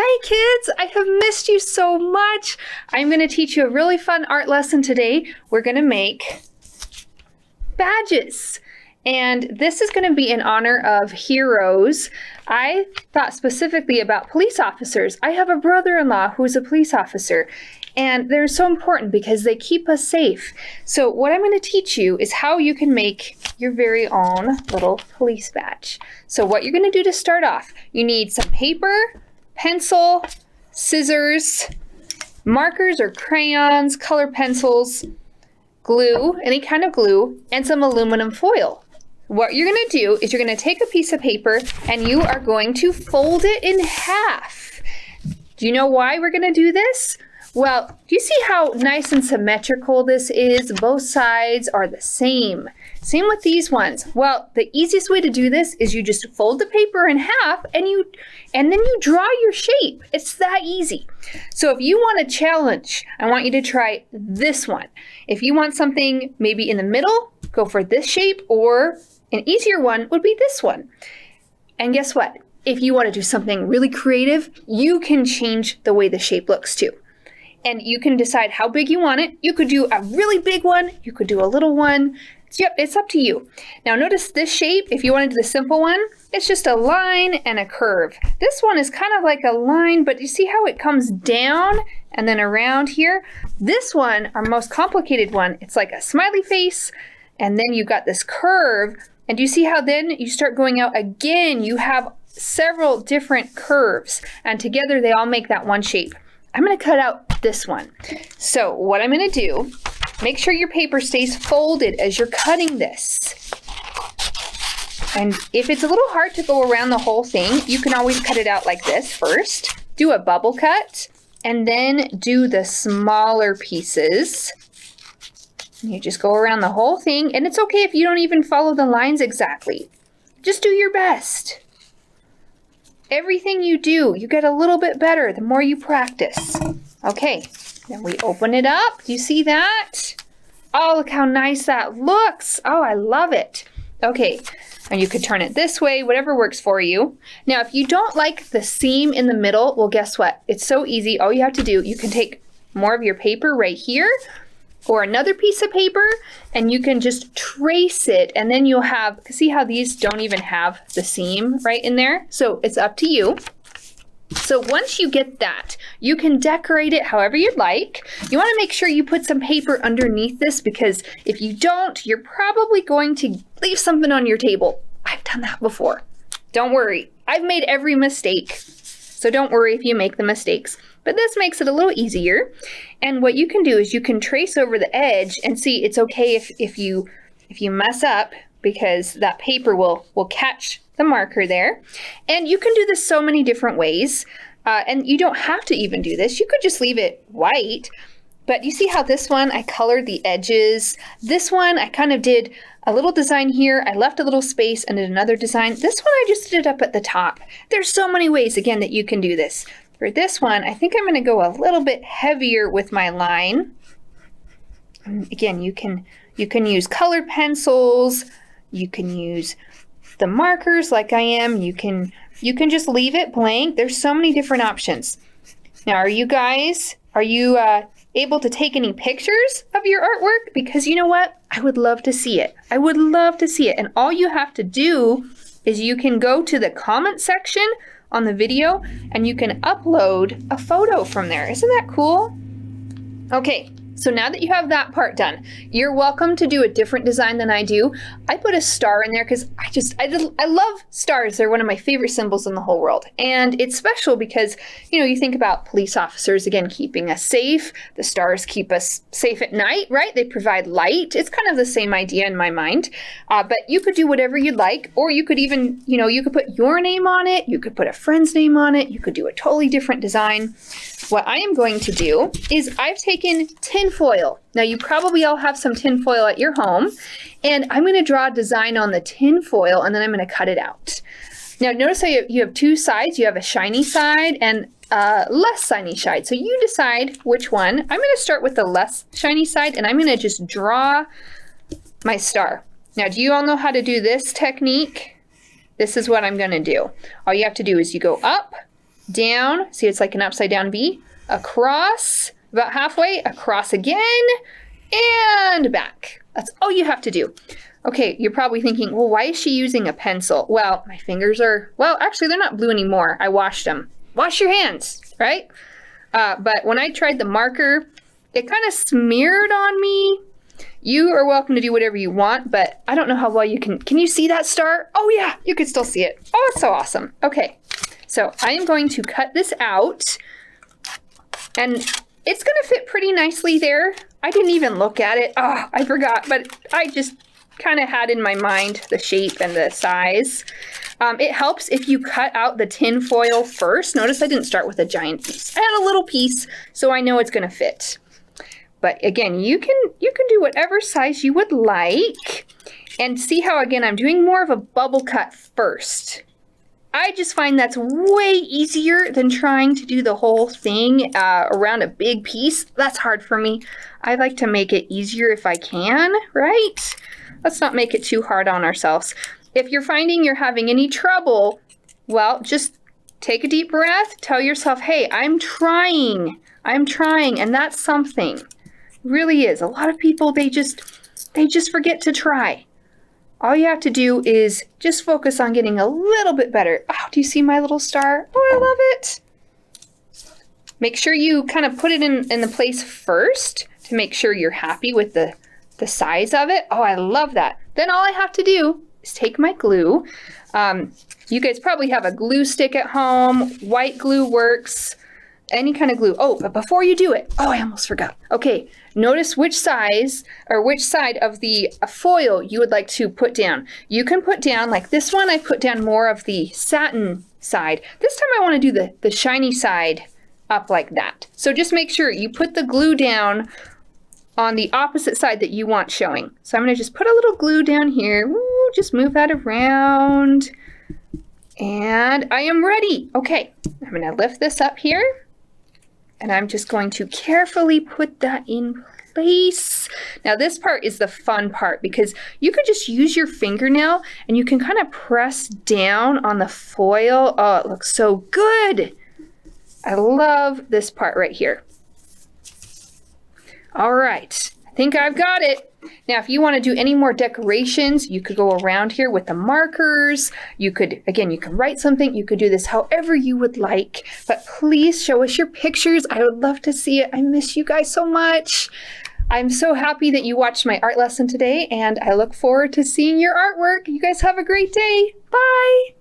Hi kids, I have missed you so much. I'm going to teach you a really fun art lesson today. We're going to make badges. And this is going to be in honor of heroes. I thought specifically about police officers. I have a brother-in-law who's a police officer. And they're so important because they keep us safe. So what I'm going to teach you is how you can make your very own little police badge. So what you're going to do to start off, you need some paper, pencil, scissors, markers or crayons, color pencils, glue, any kind of glue, and some aluminum foil. What you're going to do is you're going to take a piece of paper and you are going to fold it in half. Do you know why we're going to do this? Well, do you see how nice and symmetrical this is? Both sides are the same. Same with these ones. Well, the easiest way to do this is you just fold the paper in half and then you draw your shape. It's that easy. So if you want a challenge, I want you to try this one. If you want something maybe in the middle, go for this shape, or an easier one would be this one. And guess what? If you want to do something really creative, you can change the way the shape looks too. And you can decide how big you want it. You could do a really big one. You could do a little one. Yep, it's up to you. Now notice this shape, if you want to do the simple one, it's just a line and a curve. This one is kind of like a line, but you see how it comes down and then around here? This one, our most complicated one, it's like a smiley face, and then you've got this curve. And do you see how then you start going out again? You have several different curves, and together they all make that one shape. I'm going to cut out this one. So what I'm going to do, make sure your paper stays folded as you're cutting this. And if it's a little hard to go around the whole thing, you can always cut it out like this first. Do a bubble cut, and then do the smaller pieces. You just go around the whole thing, and it's okay if you don't even follow the lines exactly. Just do your best. Everything you do, you get a little bit better the more you practice. Okay, then we open it up. Do you see that? Oh, look how nice that looks. Oh, I love it. Okay, and you could turn it this way, whatever works for you. Now, if you don't like the seam in the middle, well, guess what? It's so easy. All you have to do, you can take more of your paper right here, or another piece of paper, and you can just trace it, and then you'll have, see how these don't even have the seam right in there? So it's up to you. So once you get that, you can decorate it however you'd like. You want to make sure you put some paper underneath this, because if you don't, you're probably going to leave something on your table. I've done that before. Don't worry, I've made every mistake. So don't worry if you make the mistakes. But this makes it a little easier. And what you can do is you can trace over the edge and see it's okay if you mess up, because that paper will catch the marker there. And you can do this so many different ways. And you don't have to even do this. You could just leave it white. But you see how this one, I colored the edges. This one, I kind of did a little design here. I left a little space and did another design. This one, I just did it up at the top. There's so many ways, again, that you can do this. For this one, I think I'm going to go a little bit heavier with my line. And again, you can use colored pencils. You can use the markers like I am. You can just leave it blank. There's so many different options. Now, are you able to take any pictures of your artwork? Because you know what? I would love to see it. I would love to see it. And all you have to do is you can go to the comment section on the video and you can upload a photo from there. Isn't that cool? Okay, so now that you have that part done, you're welcome to do a different design than I do. I put a star in there because I love stars. They're one of my favorite symbols in the whole world. And it's special because, you think about police officers, again, keeping us safe. The stars keep us safe at night, right? They provide light. It's kind of the same idea in my mind. But you could do whatever you'd like, or you could even, you could put your name on it. You could put a friend's name on it. You could do a totally different design. What I am going to do is I've taken tin foil. Now you probably all have some tin foil at your home, and I'm going to draw a design on the tin foil and then I'm going to cut it out. Now notice how you have two sides. You have a shiny side and a less shiny side. So you decide which one. I'm going to start with the less shiny side and I'm going to just draw my star. Now do you all know how to do this technique? This is what I'm going to do. All you have to do is you go up, down, see it's like an upside down V, across, about halfway, across again, and back. That's all you have to do. Okay, you're probably thinking, well, why is she using a pencil? Well, my fingers are, well, actually, they're not blue anymore. I washed them. Wash your hands, right? But when I tried the marker, it kind of smeared on me. You are welcome to do whatever you want, but I don't know how well you can you see that star? Oh yeah, you can still see it. Oh, it's so awesome. Okay, so I am going to cut this out, and it's gonna fit pretty nicely there. I didn't even look at it. Oh, I forgot, but I just kind of had in my mind the shape and the size. It helps if you cut out the tin foil first. Notice I didn't start with a giant piece. I had a little piece, so I know it's gonna fit. But again, you can do whatever size you would like. And see how, again, I'm doing more of a bubble cut first. I just find that's way easier than trying to do the whole thing around a big piece. That's hard for me. I like to make it easier if I can, right? Let's not make it too hard on ourselves. If you're finding you're having any trouble, well, just take a deep breath. Tell yourself, hey, I'm trying, and that's something. Really is. A lot of people, they just forget to try. All you have to do is just focus on getting a little bit better. Oh, do you see my little star? Oh, I love it. Make sure you kind of put it in the place first to make sure you're happy with the size of it. Oh, I love that. Then all I have to do is take my glue. You guys probably have a glue stick at home. White glue works. Any kind of glue. Oh, but before you do it, oh, I almost forgot. Okay, notice which size or which side of the foil you would like to put down. You can put down, like this one, I put down more of the satin side. This time I want to do the shiny side up like that. So just make sure you put the glue down on the opposite side that you want showing. So I'm going to just put a little glue down here. Woo, just move that around. And I am ready. Okay, I'm going to lift this up here. And I'm just going to carefully put that in place. Now this part is the fun part because you could just use your fingernail and you can kind of press down on the foil. Oh, it looks so good. I love this part right here. All right, I think I've got it. Now, if you want to do any more decorations, you could go around here with the markers. You could, again, you can write something. You could do this however you would like, but please show us your pictures. I would love to see it. I miss you guys so much. I'm so happy that you watched my art lesson today, and I look forward to seeing your artwork. You guys have a great day. Bye.